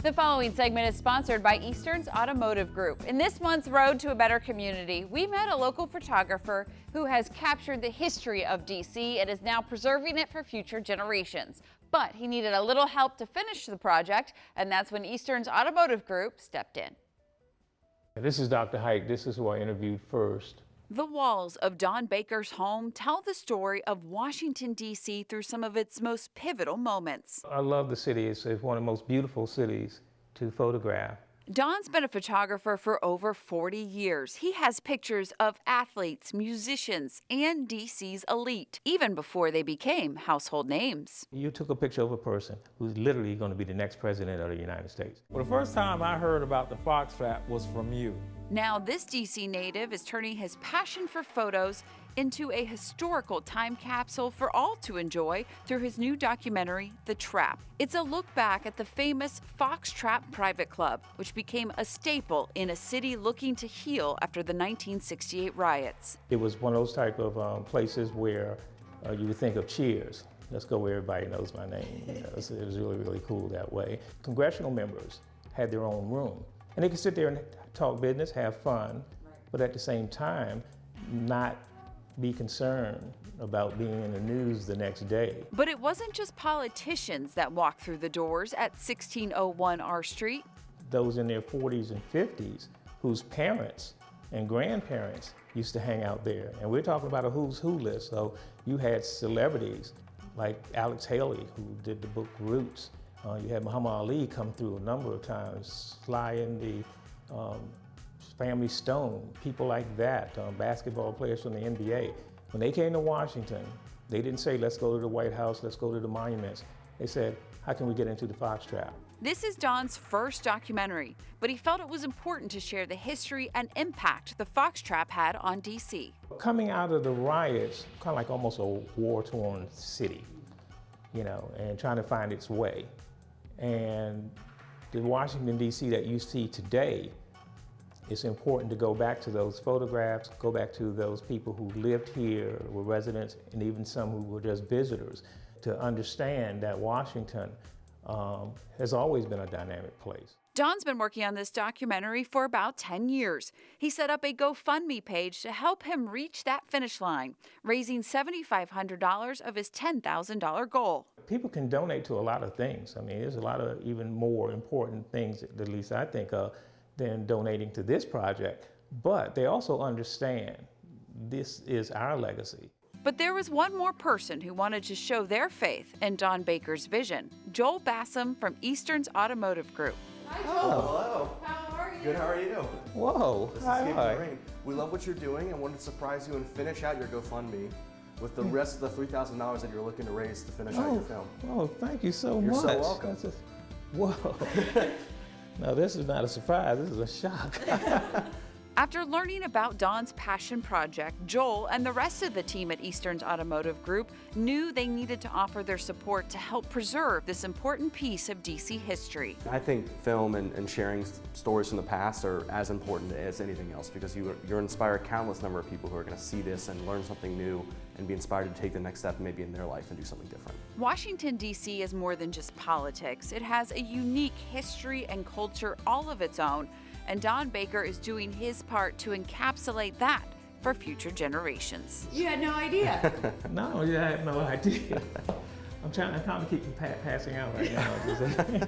The following segment is sponsored by Eastern's Automotive Group. In this month's Road to a Better Community, we met a local photographer who has captured the history of DC and is now preserving it for future generations. But he needed a little help to finish the project, and that's when Eastern's Automotive Group stepped in. This is Dr. Hike. This is who I interviewed first. The walls of Don Baker's home tell the story of Washington, D.C. through some of its most pivotal moments. I love the city. It's one of the most beautiful cities to photograph. Don's been a photographer for over 40 years. He has pictures of athletes, musicians, and DC's elite, even before they became household names. You took a picture of a person who's literally going to be the next president of the United States. Well, the first time I heard about the fox trap was from you. Now this DC native is turning his passion for photos into a historical time capsule for all to enjoy through his new documentary, The Trappe. It's a look back at the famous Fox Trap Private Club, which became a staple in a city looking to heal after the 1968 riots. It was one of those type of places where you would think of Cheers. Let's go where everybody knows my name. You know, it was really, really cool that way. Congressional members had their own room, and they could sit there and talk business, have fun, but at the same time, not be concerned about being in the news the next day. But it wasn't just politicians that walked through the doors at 1601 R Street. Those in their 40s and 50s whose parents and grandparents used to hang out there. And we're talking about a who's who list. So you had celebrities like Alex Haley, who did the book Roots. You had Muhammad Ali come through a number of times, Sly and the Family Stone, people like that, basketball players from the NBA. When they came to Washington, they didn't say, let's go to the White House, let's go to the monuments. They said, how can we get into the Fox Trap? This is Don's first documentary, but he felt it was important to share the history and impact the Fox Trap had on DC. Coming out of the riots, kind of like almost a war-torn city, you know, and trying to find its way. And the Washington, D.C. that you see today, it's important to go back to those photographs, go back to those people who lived here, were residents, and even some who were just visitors, to understand that Washington has always been a dynamic place. Don's been working on this documentary for about 10 years. He set up a GoFundMe page to help him reach that finish line, raising $7,500 of his $10,000 goal. People can donate to a lot of things. I mean, there's a lot of even more important things, at least I think, than donating to this project. But they also understand this is our legacy. But there was one more person who wanted to show their faith in Don Baker's vision, Joel Bassam from Eastern's Automotive Group. Hi, Joel. Hello. How are you? Good, how are you? Whoa, This is hi. Escape the Rain. We love what you're doing and wanted to surprise you and finish out your GoFundMe with the rest of the $3,000 that you're looking to raise to finish out your film. Oh, thank you so You're much. so welcome. Whoa. No, this is not a surprise, this is a shock. After learning about Don's passion project, Joel and the rest of the team at Eastern's Automotive Group knew they needed to offer their support to help preserve this important piece of DC history. I think film and sharing stories from the past are as important as anything else because you're inspire a countless number of people who are going to see this and learn something new and be inspired to take the next step maybe in their life and do something different. Washington, D.C. is more than just politics. It has a unique history and culture all of its own, and Don Baker is doing his part to encapsulate that for future generations. You had no idea. No, I have no idea. I'm trying to keep passing out right now.